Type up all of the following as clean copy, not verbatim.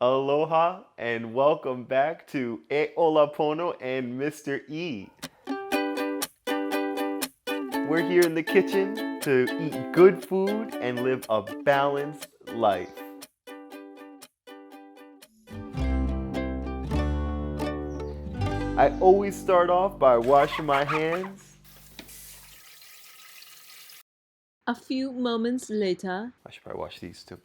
Aloha and welcome back to Ola Pono and Mr. E. We're here in the kitchen to eat good food and live a balanced life. I always start off by washing my hands. A few moments later. I should probably wash these too.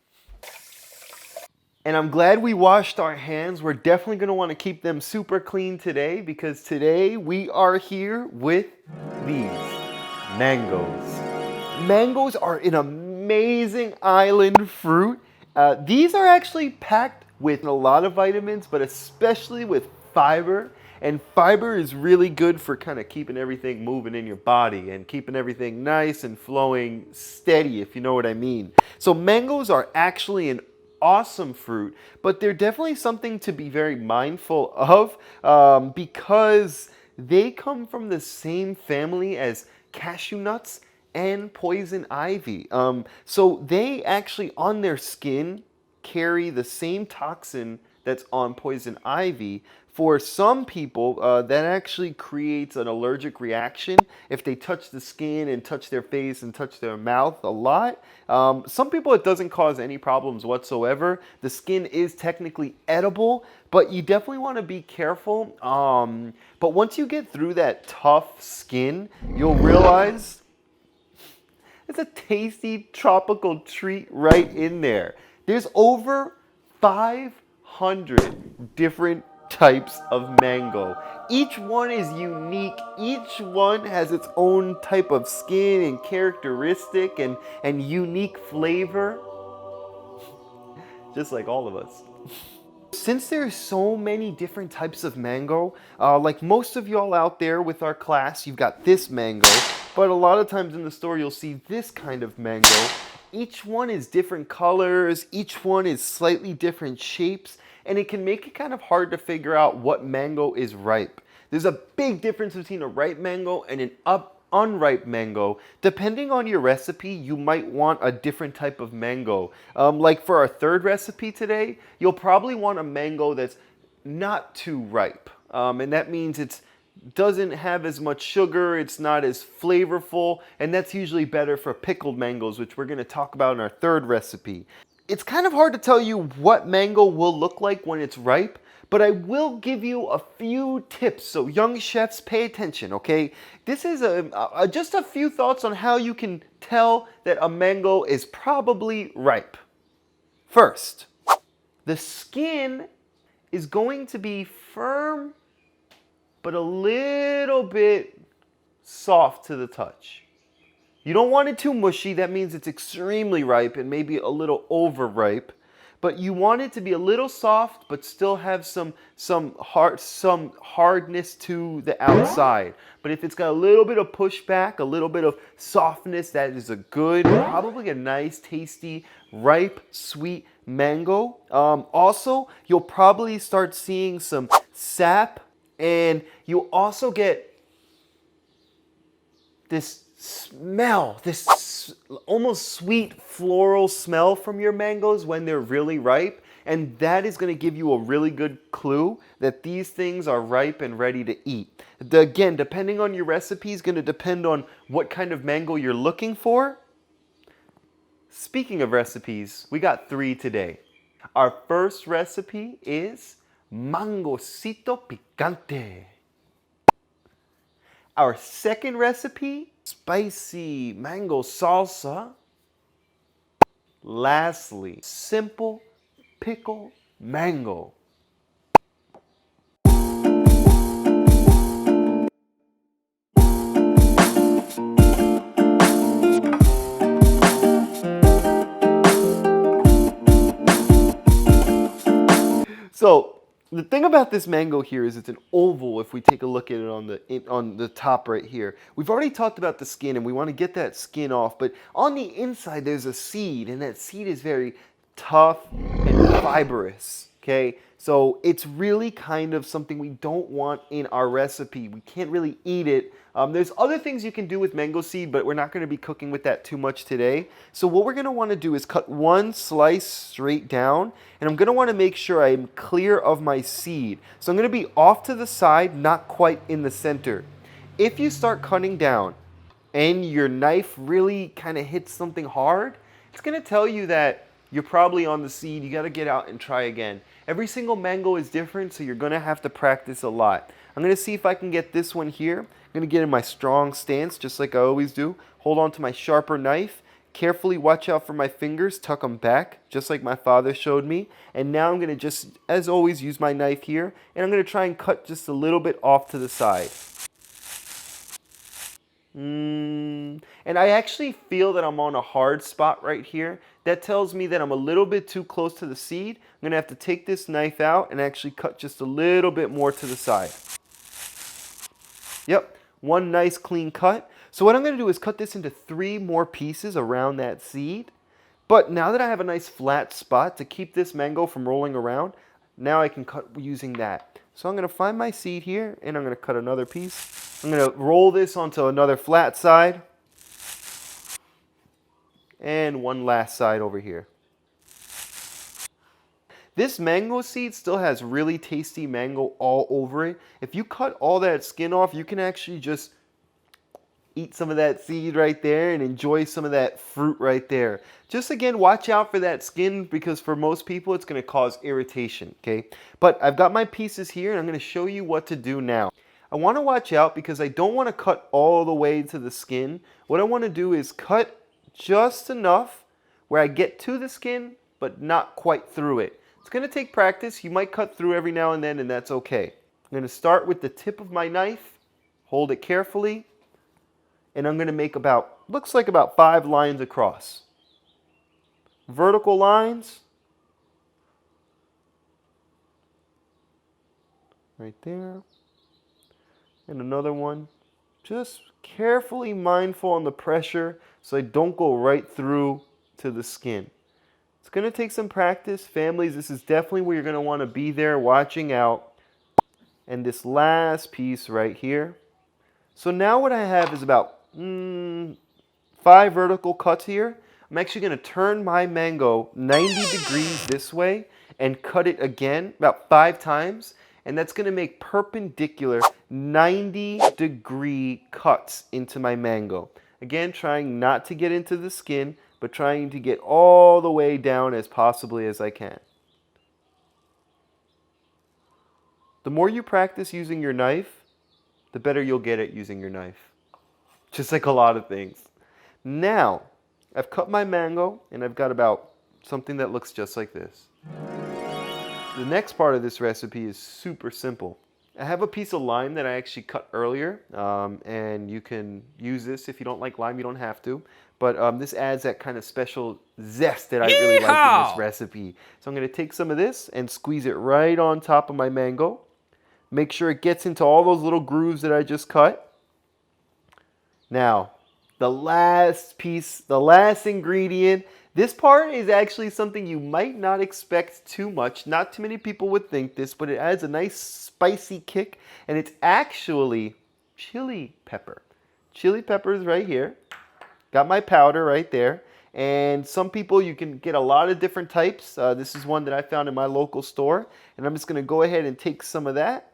And I'm glad we washed our hands. We're definitely going to want to keep them super clean today because today we are here with these mangoes. Mangoes are an amazing island fruit. These are actually packed with a lot of vitamins, but especially with fiber. And fiber is really good for kind of keeping everything moving in your body and keeping everything nice and flowing steady, if you know what I mean. So mangoes are actually an awesome fruit, but they're definitely something to be very mindful of because they come from the same family as cashew nuts and poison ivy. So they actually on their skin carry the same toxin that's on poison ivy. For some people, that actually creates an allergic reaction if they touch the skin and touch their face and touch their mouth a lot. Some people, it doesn't cause any problems whatsoever. The skin is technically edible, but you definitely want to be careful. But once you get through that tough skin, you'll realize it's a tasty tropical treat right in there. There's over 500 different types of mango. Each one is unique. Each one has its own type of skin and characteristic and unique flavor, just like all of us. Since there's so many different types of mango, like most of y'all out there with our class, you've got this mango, but a lot of times in the store you'll see this kind of mango. Each one is different colors, each one is slightly different shapes, and it can make it kind of hard to figure out what mango is ripe. There's a big difference between a ripe mango and an unripe mango. Depending on your recipe, you might want a different type of mango. Like for our third recipe today, you'll probably want a mango that's not too ripe. And that means it doesn't have as much sugar, it's not as flavorful, and that's usually better for pickled mangoes, which we're going to talk about in our third recipe. It's kind of hard to tell you what mango will look like when it's ripe, but I will give you a few tips. So young chefs, pay attention, okay? This is just a few thoughts on how you can tell that a mango is probably ripe. First, the skin is going to be firm, but a little bit soft to the touch. You don't want it too mushy. That means it's extremely ripe and maybe a little overripe. But you want it to be a little soft, but still have some hardness to the outside. But if it's got a little bit of pushback, a little bit of softness, that is a good, probably a nice, tasty, ripe, sweet mango. Also, you'll probably start seeing some sap, and you'll also get this smell, this almost sweet floral smell from your mangoes when they're really ripe. And that is going to give you a really good clue that these things are ripe and ready to eat. Again, depending on your recipe is going to depend on what kind of mango you're looking for. Speaking of recipes, we got 3 today. Our first recipe is mangosito picante. Our second recipe, spicy mango salsa. Lastly, simple pickle mango. So the thing about this mango here is it's an oval. If we take a look at it on the top right here, we've already talked about the skin and we want to get that skin off, but on the inside there's a seed, and that seed is very tough and fibrous. Okay, so it's really kind of something we don't want in our recipe. We can't really eat it. There's other things you can do with mango seed, but we're not going to be cooking with that too much today. So what we're going to want to do is cut one slice straight down, and I'm going to want to make sure I'm clear of my seed. So I'm going to be off to the side, not quite in the center. If you start cutting down and your knife really kind of hits something hard, it's going to tell you that you're probably on the seed. You got to get out and try again. Every single mango is different, so you're going to have to practice a lot. I'm going to see if I can get this one here. I'm going to get in my strong stance, just like I always do. Hold on to my sharper knife. Carefully watch out for my fingers, tuck them back, just like my father showed me. And now I'm going to just, as always, use my knife here, and I'm going to try and cut just a little bit off to the side. And I actually feel that I'm on a hard spot right here. That tells me that I'm a little bit too close to the seed. I'm going to have to take this knife out and actually cut just a little bit more to the side. Yep, one nice clean cut. So what I'm going to do is cut this into 3 more pieces around that seed. But now that I have a nice flat spot to keep this mango from rolling around, now I can cut using that. So I'm going to find my seed here, and I'm going to cut another piece. I'm going to roll this onto another flat side. And one last side over here. This mango seed still has really tasty mango all over it. If you cut all that skin off, you can actually just eat some of that seed right there and enjoy some of that fruit right there. Just again, watch out for that skin because for most people it's going to cause irritation, okay? But I've got my pieces here and I'm going to show you what to do now. I want to watch out because I don't want to cut all the way to the skin. What I want to do is cut just enough where I get to the skin but not quite through it. It's going to take practice. You might cut through every now and then, and that's okay. I'm going to start with the tip of my knife, hold it carefully, and I'm going to make about, looks like about 5 lines across. Vertical lines, right there, and another one. Just carefully mindful on the pressure so I don't go right through to the skin. It's going to take some practice. Families, this is definitely where you're going to want to be there watching out. And this last piece right here. So now what I have is about 5 vertical cuts here. I'm actually going to turn my mango 90 degrees this way and cut it again about 5 times. And that's going to make perpendicular 90-degree cuts into my mango. Again, trying not to get into the skin, but trying to get all the way down as possibly as I can. The more you practice using your knife, the better you'll get at using your knife. Just like a lot of things. Now, I've cut my mango and I've got about something that looks just like this. The next part of this recipe is super simple. I have a piece of lime that I actually cut earlier, and you can use this. If you don't like lime, you don't have to. But this adds that kind of special zest that I really like in this recipe. So I'm going to take some of this and squeeze it right on top of my mango. Make sure it gets into all those little grooves that I just cut. Now, the last piece, the last ingredient. This part is actually something you might not expect too much. Not too many people would think this, but it adds a nice spicy kick, and it's actually chili pepper. Chili peppers right here. Got my powder right there. And some people, you can get a lot of different types. This is one that I found in my local store. And I'm just going to go ahead and take some of that.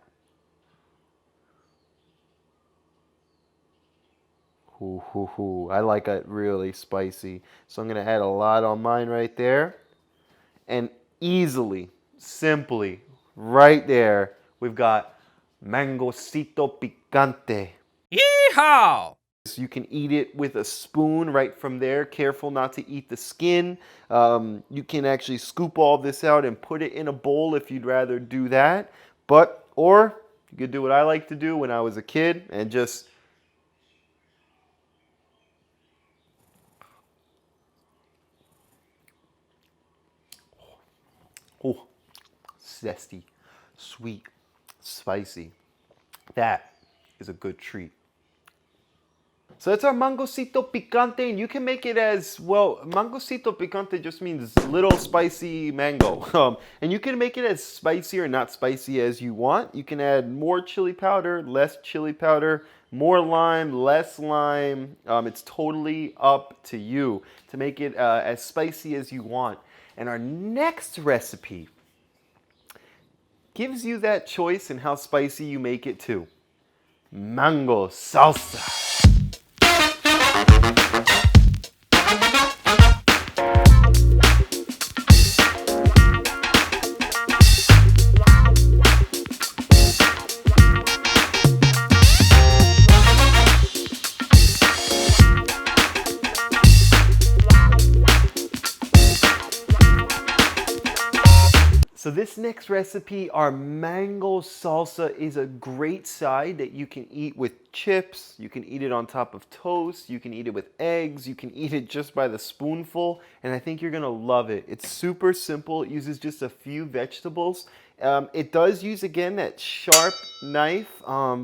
Ooh, ooh, ooh. I like it really spicy. So I'm going to add a lot on mine right there. And easily, simply, right there, we've got mangosito picante. Yeehaw! You can eat it with a spoon right from there. Careful not to eat the skin. You can actually scoop all this out and put it in a bowl if you'd rather do that. Or you could do what I like to do when I was a kid and just oh, zesty, sweet, spicy. That is a good treat. So that's our mangosito picante, and you can make it as well. Mangosito picante just means little spicy mango. And you can make it as spicy or not spicy as you want. You can add more chili powder, less chili powder, more lime, less lime. It's totally up to you to make it as spicy as you want. And our next recipe gives you that choice in how spicy you make it too. Mango salsa. So this next recipe, our mango salsa, is a great side that you can eat with chips, you can eat it on top of toast, you can eat it with eggs, you can eat it just by the spoonful, and I think you're gonna love it. It's super simple, it uses just a few vegetables. It does use, again, that sharp knife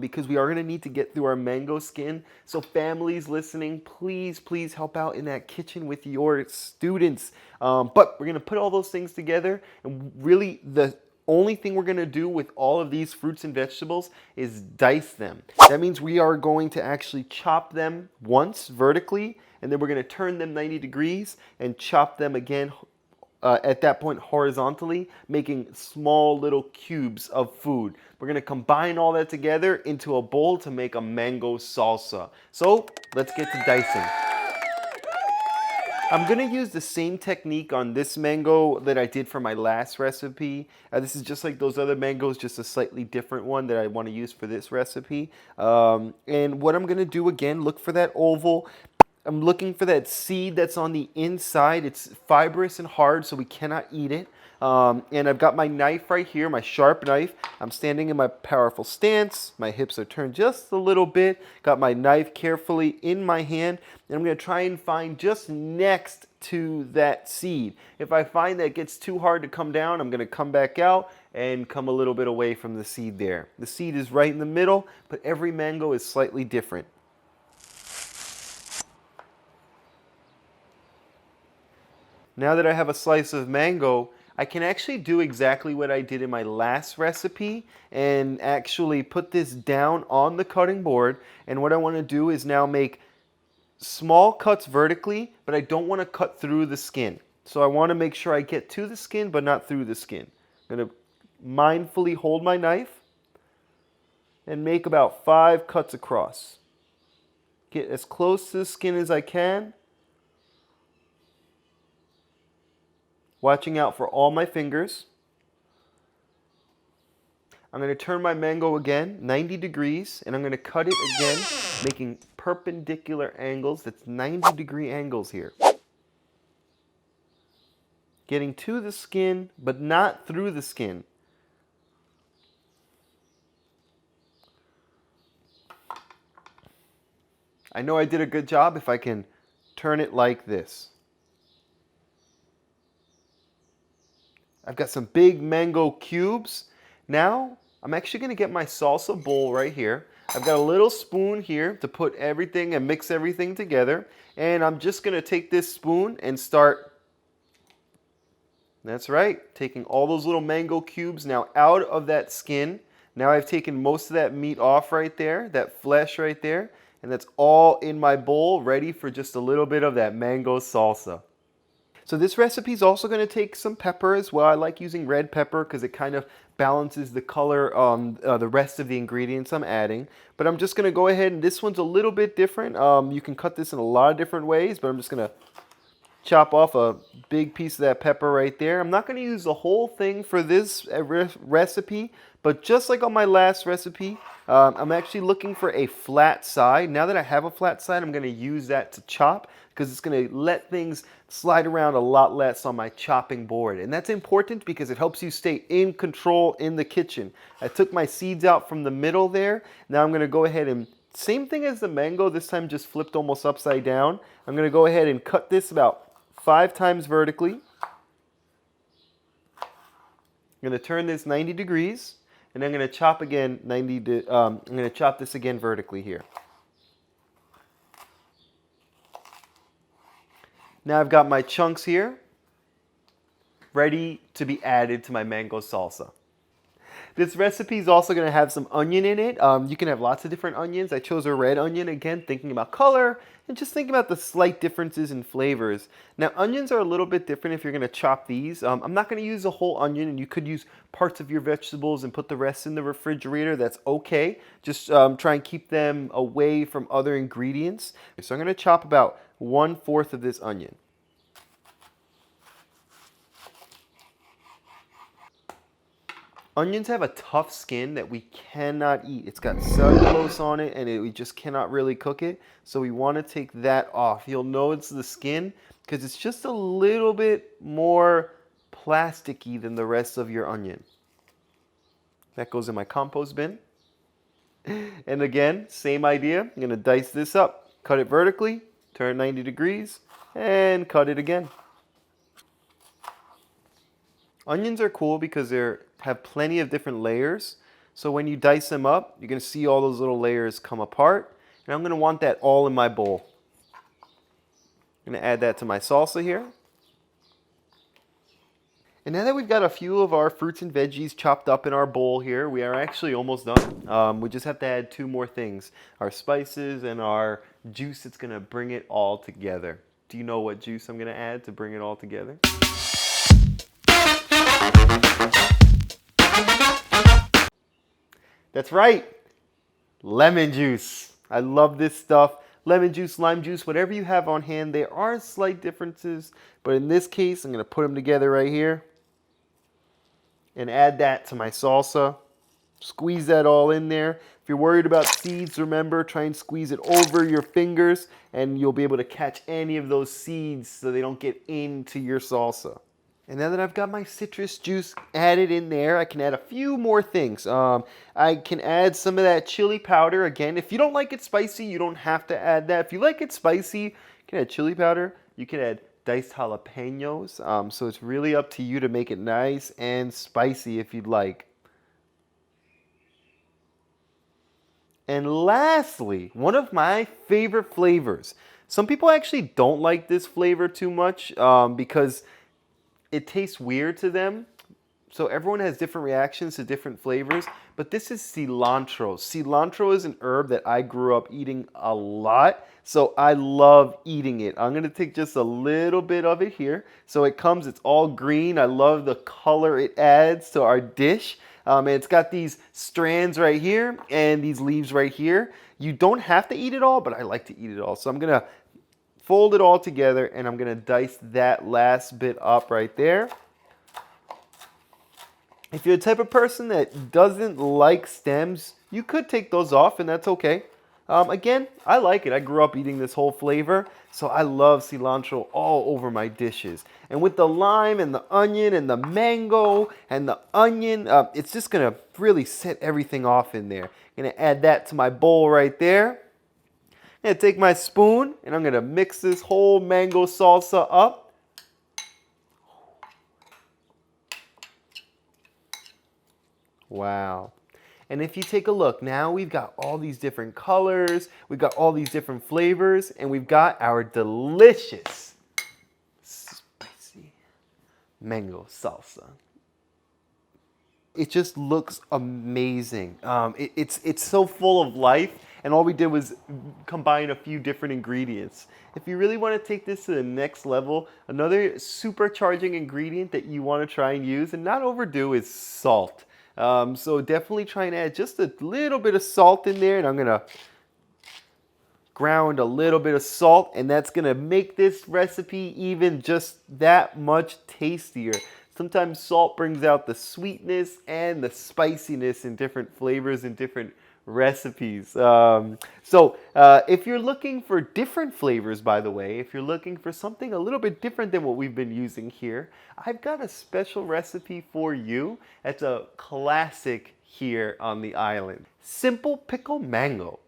because we are gonna need to get through our mango skin. So families listening, please, please help out in that kitchen with your students. But we're gonna put all those things together, and really the only thing we're gonna do with all of these fruits and vegetables is dice them. That means we are going to actually chop them once vertically, and then we're gonna turn them 90 degrees and chop them again at that point horizontally, making small little cubes of food. We're gonna combine all that together into a bowl to make a mango salsa. So let's get to dicing. I'm gonna use the same technique on this mango that I did for my last recipe. This is just like those other mangoes, just a slightly different one that I wanna use for this recipe. And what I'm gonna do, again, look for that oval. I'm looking for that seed that's on the inside. It's fibrous and hard, so we cannot eat it. And I've got my knife right here, my sharp knife. I'm standing in my powerful stance. My hips are turned just a little bit. Got my knife carefully in my hand. And I'm gonna try and find just next to that seed. If I find that it gets too hard to come down, I'm gonna come back out and come a little bit away from the seed there. The seed is right in the middle, but every mango is slightly different. Now that I have a slice of mango, I can actually do exactly what I did in my last recipe and actually put this down on the cutting board. And what I want to do is now make small cuts vertically, but I don't want to cut through the skin. So I want to make sure I get to the skin, but not through the skin. I'm going to mindfully hold my knife and make about 5 cuts across. Get as close to the skin as I can, watching out for all my fingers. I'm going to turn my mango again 90 degrees, and I'm going to cut it again, making perpendicular angles. That's 90-degree angles here. Getting to the skin, but not through the skin. I know I did a good job if I can turn it like this. I've got some big mango cubes. Now, I'm actually going to get my salsa bowl right here. I've got a little spoon here to put everything and mix everything together. And I'm just going to take this spoon and start, that's right, taking all those little mango cubes now out of that skin. Now I've taken most of that meat off right there, that flesh right there. And that's all in my bowl, ready for just a little bit of that mango salsa. So this recipe is also going to take some pepper as well. I like using red pepper because it kind of balances the color on the rest of the ingredients I'm adding. But I'm just going to go ahead, and this one's a little bit different. You can cut this in a lot of different ways, but I'm just going to chop off a big piece of that pepper right there. I'm not going to use the whole thing for this recipe, but just like on my last recipe, I'm actually looking for a flat side. Now that I have a flat side, I'm going to use that to chop because it's going to let things slide around a lot less on my chopping board. And that's important because it helps you stay in control in the kitchen. I took my seeds out from the middle there. Now I'm going to go ahead and, same thing as the mango, this time just flipped almost upside down. I'm going to go ahead and cut this about 5 times vertically. I'm going to turn this 90 degrees, and I'm going to chop again I'm going to chop this again vertically here. Now I've got my chunks here, ready to be added to my mango salsa. This recipe is also going to have some onion in it. You can have lots of different onions. I chose a red onion, again, thinking about color and just thinking about the slight differences in flavors. Now, onions are a little bit different if you're going to chop these. I'm not going to use a whole onion, and you could use parts of your vegetables and put the rest in the refrigerator. That's okay. Just try and keep them away from other ingredients. So I'm going to chop about 1/4 of this onion. Onions have a tough skin that we cannot eat. It's got cellulose on it, and we just cannot really cook it. So we want to take that off. You'll know it's the skin because it's just a little bit more plasticky than the rest of your onion. That goes in my compost bin. And again, same idea. I'm going to dice this up, cut it vertically, turn 90 degrees, and cut it again. Onions are cool because they have plenty of different layers. So when you dice them up, you're going to see all those little layers come apart. And I'm going to want that all in my bowl. I'm going to add that to my salsa here. And now that we've got a few of our fruits and veggies chopped up in our bowl here, we are actually almost done. We just have to add 2 more things. Our spices and our juice that's going to bring it all together. Do you know what juice I'm going to add to bring it all together? That's right, lemon juice. I love this stuff. Lemon juice, lime juice, whatever you have on hand. There are slight differences, but in this case, I'm going to put them together right here and add that to my salsa. Squeeze that all in there. If you're worried about seeds, remember, try and squeeze it over your fingers, and you'll be able to catch any of those seeds so they don't get into your salsa. And now that I've got my citrus juice added in there, I can add a few more things. I can add some of that chili powder. Again, if you don't like it spicy, you don't have to add that. If you like it spicy, you can add chili powder. You can add diced jalapenos. So it's really up to you to make it nice and spicy if you'd like. And lastly, one of my favorite flavors. Some people actually don't like this flavor too much because it tastes weird to them. So everyone has different reactions to different flavors, but this is cilantro. Cilantro is an herb that I grew up eating a lot, so I love eating it. I'm gonna take just a little bit of it here. So it comes, it's all green. I love the color it adds to our dish. And it's got these strands right here and these leaves right here. You don't have to eat it all, but I like to eat it all. So I'm gonna fold it all together, and I'm going to dice that last bit up right there. If you're the type of person that doesn't like stems, you could take those off, and that's okay. Again, I like it. I grew up eating this whole flavor, so I love cilantro all over my dishes. And with the lime and the onion and the mango and the onion, it's just going to really set everything off in there. I'm going to add that to my bowl right there. I'm going to take my spoon and I'm going to mix this whole mango salsa up. Wow. And if you take a look, now we've got all these different colors, we've got all these different flavors, and we've got our delicious, spicy mango salsa. It just looks amazing. It's so full of life, and all we did was combine a few different ingredients. If you really want to take this to the next level, another supercharging ingredient that you want to try and use and not overdo is salt. So definitely try and add just a little bit of salt in there, and I'm gonna ground a little bit of salt, and that's gonna make this recipe even just that much tastier. Sometimes salt brings out the sweetness and the spiciness in different flavors and different recipes. If you're looking for different flavors, by the way, if you're looking for something a little bit different than what we've been using here, I've got a special recipe for you. It's a classic here on the island. Simple pickle mango.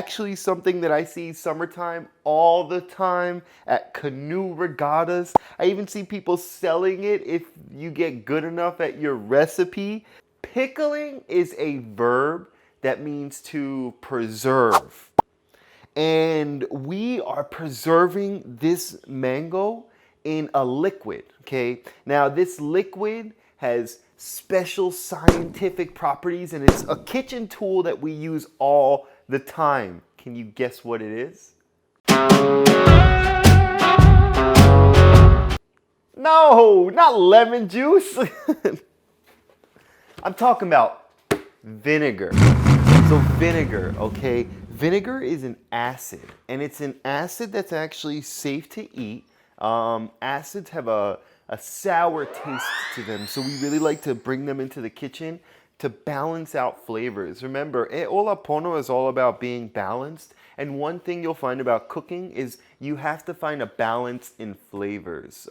actually something that I see summertime all the time at canoe regattas. I even see people selling it if you get good enough at your recipe. Pickling is a verb that means to preserve. And we are preserving this mango in a liquid, okay? Now, this liquid has special scientific properties, and it's a kitchen tool that we use all the time. Can you guess what it is? No, not lemon juice. I'm talking about vinegar. So vinegar, okay? Vinegar is an acid, and it's an acid that's actually safe to eat. Acids have a sour taste to them, so we really like to bring them into the kitchen to balance out flavors. Remember, Ola Pono is all about being balanced, and one thing you'll find about cooking is you have to find a balance in flavors.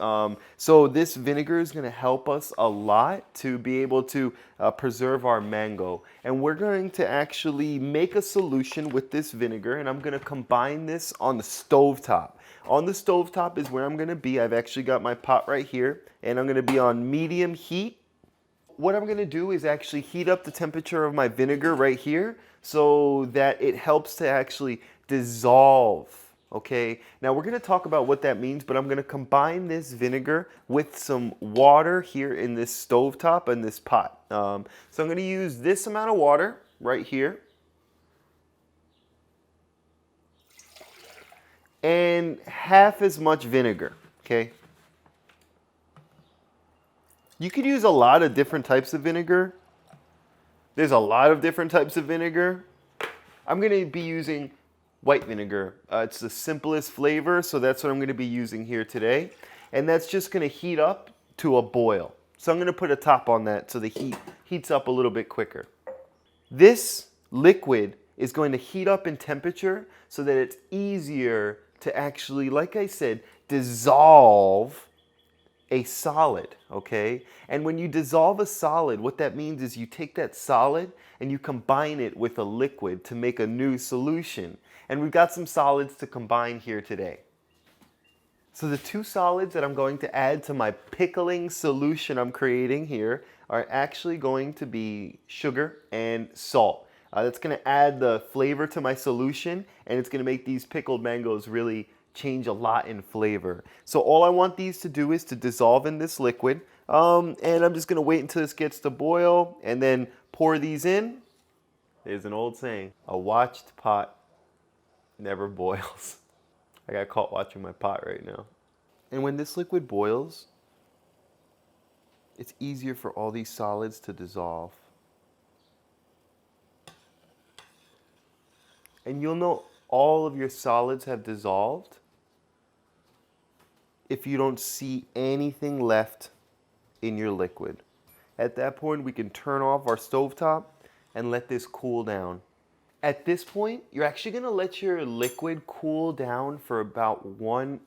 So this vinegar is going to help us a lot to be able to preserve our mango. And we're going to actually make a solution with this vinegar, and I'm going to combine this on the stovetop. On the stovetop is where I'm going to be. I've actually got my pot right here, and I'm going to be on medium heat. What I'm going to do is actually heat up the temperature of my vinegar right here so that it helps to actually dissolve. Okay, now we're going to talk about what that means, but I'm going to combine this vinegar with some water here in this stovetop and this pot. So I'm going to use this amount of water right here and half as much vinegar. Okay. You could use a lot of different types of vinegar. There's a lot of different types of vinegar. I'm going to be using white vinegar. It's the simplest flavor, so that's what I'm going to be using here today. And that's just going to heat up to a boil. So I'm going to put a top on that so the heat heats up a little bit quicker. This liquid is going to heat up in temperature so that it's easier to actually, like I said, dissolve a solid, okay? And when you dissolve a solid, what that means is you take that solid and you combine it with a liquid to make a new solution. And we've got some solids to combine here today. So the two solids that I'm going to add to my pickling solution I'm creating here are actually going to be sugar and salt. That's going to add the flavor to my solution, and it's going to make these pickled mangoes really change a lot in flavor. So all I want these to do is to dissolve in this liquid, and I'm just going to wait until this gets to boil and then pour these in. There's an old saying, a watched pot never boils. I got caught watching my pot right now. And when this liquid boils, it's easier for all these solids to dissolve. And you'll know all of your solids have dissolved if you don't see anything left in your liquid. At that point, we can turn off our stovetop and let this cool down. At this point, you're actually going to let your liquid cool down for about 1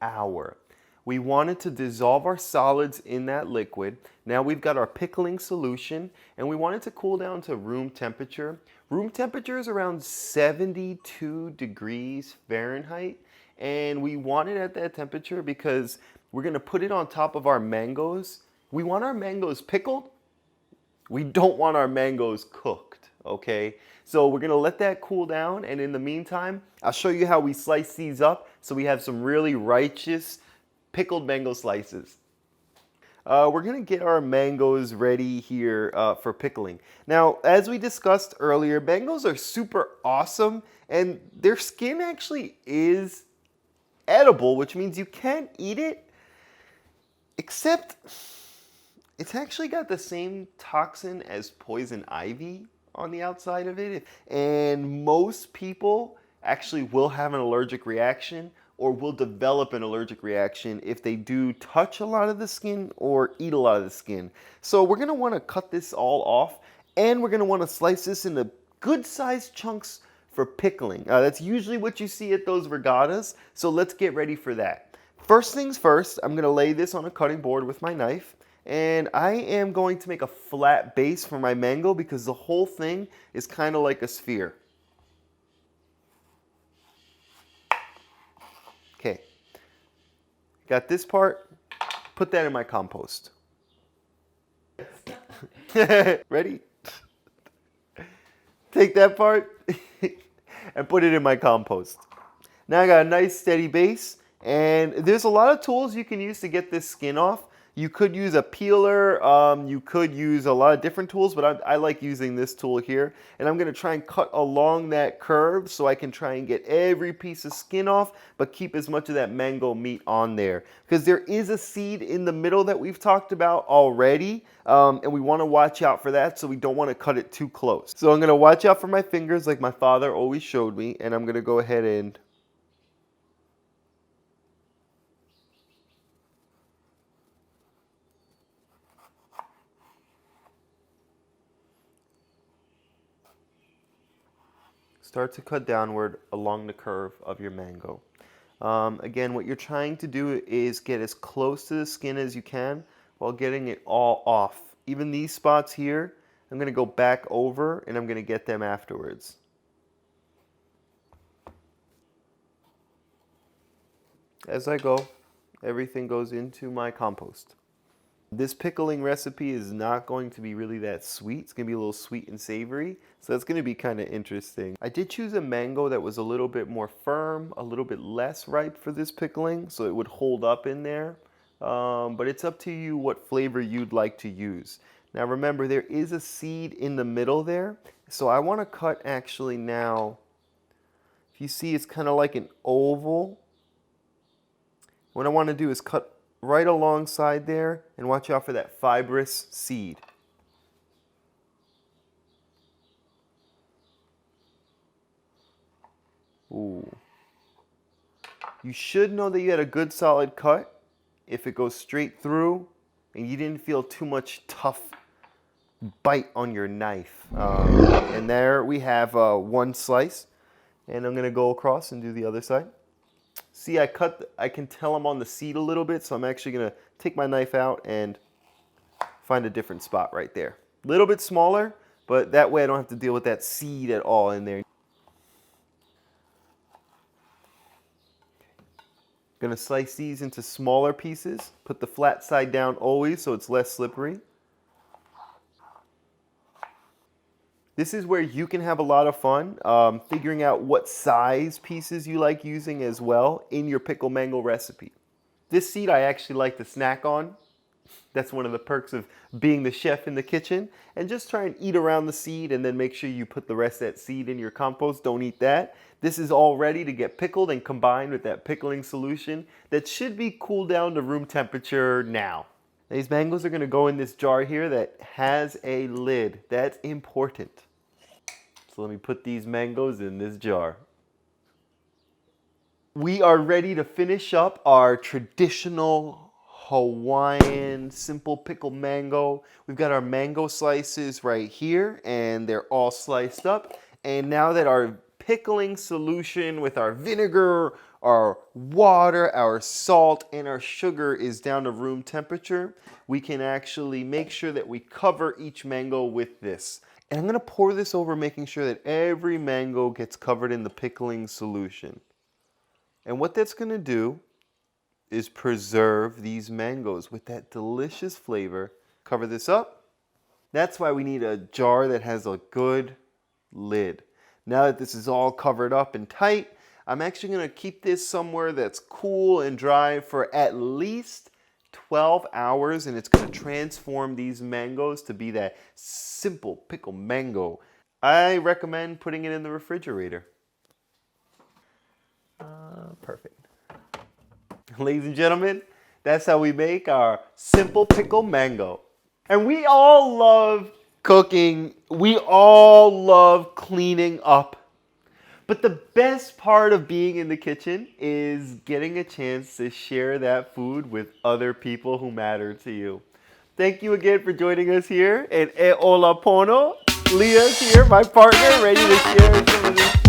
hour. We wanted to dissolve our solids in that liquid. Now we've got our pickling solution, and we want it to cool down to room temperature. Room temperature is around 72 degrees Fahrenheit, and we want it at that temperature because we're going to put it on top of our mangoes. We want our mangoes pickled. We don't want our mangoes cooked, okay? So we're gonna let that cool down, and in the meantime, I'll show you how we slice these up so we have some really righteous pickled mango slices. We're gonna get our mangoes ready here for pickling. Now, as we discussed earlier, mangoes are super awesome, and their skin actually is edible, which means you can eat it, except it's actually got the same toxin as poison ivy on the outside of it. And most people actually will have an allergic reaction or will develop an allergic reaction if they do touch a lot of the skin or eat a lot of the skin. So we're gonna wanna cut this all off, and we're gonna wanna slice this into good sized chunks for pickling. That's usually what you see at those regattas, so let's get ready for that. First things first, I'm gonna lay this on a cutting board with my knife. And I am going to make a flat base for my mango because the whole thing is kind of like a sphere. Got this part. Put that in my compost. Ready? Take that part and put it in my compost. Now I got a nice steady base, and there's a lot of tools you can use to get this skin off. You could use a peeler, you could use a lot of different tools, but I like using this tool here. And I'm gonna try and cut along that curve so I can try and get every piece of skin off, but keep as much of that mango meat on there. Because there is a seed in the middle that we've talked about already, and we wanna watch out for that, so we don't wanna cut it too close. So I'm gonna watch out for my fingers like my father always showed me, and I'm gonna go ahead and start to cut downward along the curve of your mango. Again, what you're trying to do is get as close to the skin as you can while getting it all off. Even these spots here, I'm going to go back over and I'm going to get them afterwards. As I go, everything goes into my compost. This pickling recipe is not going to be really that sweet. It's going to be a little sweet and savory, so that's going to be kind of interesting. I did choose a mango that was a little bit more firm, a little bit less ripe for this pickling, so it would hold up in there. But it's up to you what flavor you'd like to use. Now remember, there is a seed in the middle there, so I want to cut actually now. If you see, it's kind of like an oval. What I want to do is cut right alongside there and watch out for that fibrous seed. Ooh. You should know that you had a good solid cut if it goes straight through and you didn't feel too much tough bite on your knife. And there we have one slice, and I'm gonna go across and do the other side. See, I can tell I'm on the seed a little bit, so I'm actually gonna take my knife out and find a different spot right there. A little bit smaller, but that way I don't have to deal with that seed at all in there. Gonna slice these into smaller pieces. Put the flat side down always so it's less slippery. This is where you can have a lot of fun figuring out what size pieces you like using as well in your pickle mango recipe. This seed I actually like to snack on. That's one of the perks of being the chef in the kitchen. And just try and eat around the seed and then make sure you put the rest of that seed in your compost. Don't eat that. This is all ready to get pickled and combined with that pickling solution that should be cooled down to room temperature now. These mangoes are going to go in this jar here that has a lid. That's important. So let me put these mangoes in this jar. We are ready to finish up our traditional Hawaiian simple pickled mango. We've got our mango slices right here, and they're all sliced up. And now that our pickling solution with our vinegar, our water, our salt, and our sugar is down to room temperature, we can actually make sure that we cover each mango with this. And I'm gonna pour this over, making sure that every mango gets covered in the pickling solution. And what that's gonna do is preserve these mangoes with that delicious flavor. Cover this up. That's why we need a jar that has a good lid. Now that this is all covered up and tight, I'm actually gonna keep this somewhere that's cool and dry for at least 12 hours, and it's going to transform these mangoes to be that simple pickle mango. I recommend putting it in the refrigerator. Perfect. Ladies and gentlemen, that's how we make our simple pickle mango. And we all love cooking. We all love cleaning up. But the best part of being in the kitchen is getting a chance to share that food with other people who matter to you. Thank you again for joining us here. And Ola Pono, Lia's here, my partner, ready to share some of this